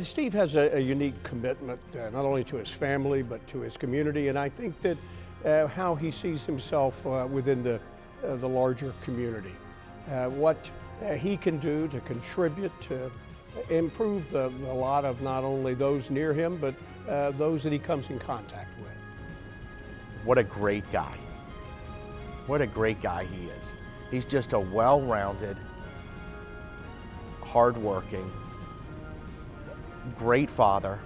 Steve has a unique commitment, not only to his family, but to his community, and I think that how he sees himself within the larger community. What he can do to contribute to improve the lot of not only those near him, but those that he comes in contact with. What a great guy. What a great guy he is. He's just a well-rounded, hard-working, great father,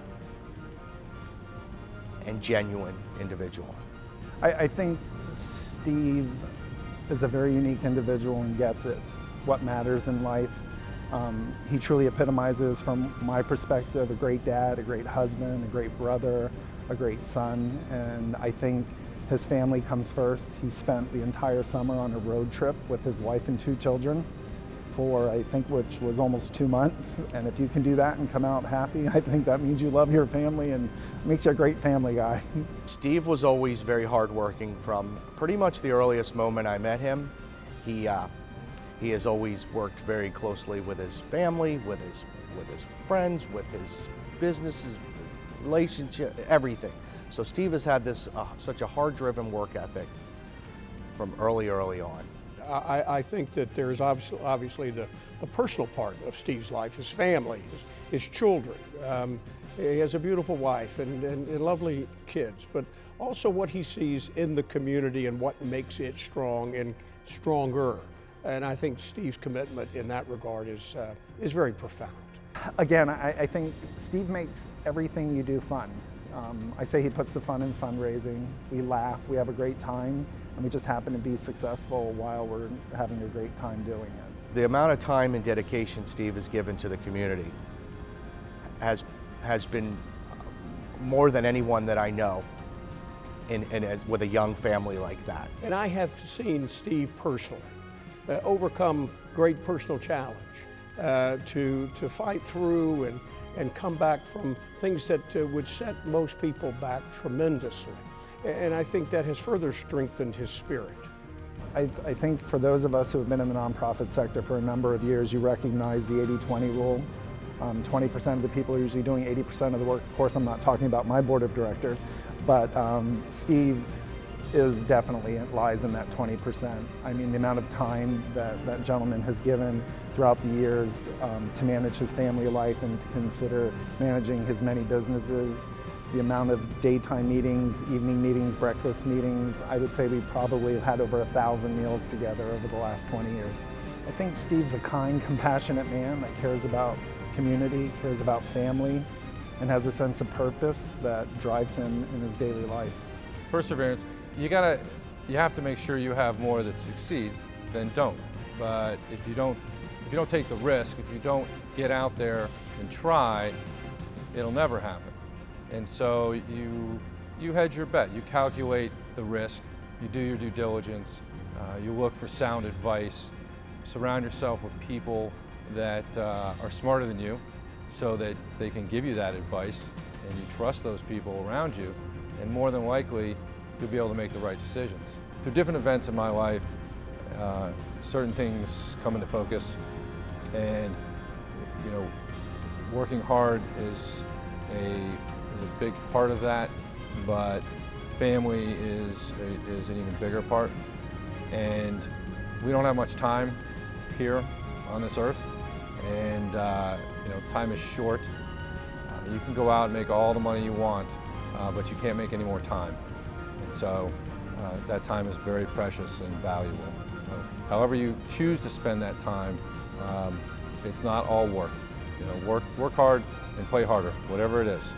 and genuine individual. I think Steve is a very unique individual and gets it, what matters in life. He truly epitomizes, from my perspective, a great dad, a great husband, a great brother, a great son, and I think his family comes first. He spent the entire summer on a road trip with his wife and 2 children for, I think, which was almost 2 months. And if you can do that and come out happy, I think that means you love your family and makes you a great family guy. Steve was always very hardworking from pretty much the earliest moment I met him. He has always worked very closely with his family, with his friends, with his businesses, relationship, everything. So Steve has had this such a hard-driven work ethic from early on. I think that there's obviously the personal part of Steve's life, his family, his children. He has a beautiful wife and lovely kids, but also what he sees in the community and what makes it strong and stronger. And I think Steve's commitment in that regard is very profound. Again, I think Steve makes everything you do fun. I say he puts the fun in fundraising. We laugh, we have a great time, and we just happen to be successful while we're having a great time doing it. The amount of time and dedication Steve has given to the community has been more than anyone that I know with a young family like that. And I have seen Steve personally overcome great personal challenge, to fight through and come back from things that would set most people back tremendously. And I think that has further strengthened his spirit. I think for those of us who have been in the nonprofit sector for a number of years, you recognize the 80-20 rule. 20% of the people are usually doing 80% of the work. Of course, I'm not talking about my board of directors, but Steve is definitely lies in that 20%. I mean, the amount of time that gentleman has given throughout the years to manage his family life and to consider managing his many businesses, the amount of daytime meetings, evening meetings, breakfast meetings, I would say we probably have had over 1,000 meals together over the last 20 years. I think Steve's a kind, compassionate man that cares about community, cares about family, and has a sense of purpose that drives him in his daily life. Perseverance. You have to make sure you have more that succeed than don't. But if you don't take the risk, if you don't get out there and try, it'll never happen. And so you hedge your bet. You calculate the risk. You do your due diligence. You look for sound advice. Surround yourself with people that are smarter than you, so that they can give you that advice, and you trust those people around you. And more than likely, you'll be able to make the right decisions. Through different events in my life, certain things come into focus, and working hard is a big part of that, but family is an even bigger part. And we don't have much time here on this earth, and time is short. You can go out and make all the money you want, but you can't make any more time. And so that time is very precious and valuable. However you choose to spend that time, it's not all work. Work hard and play harder, whatever it is.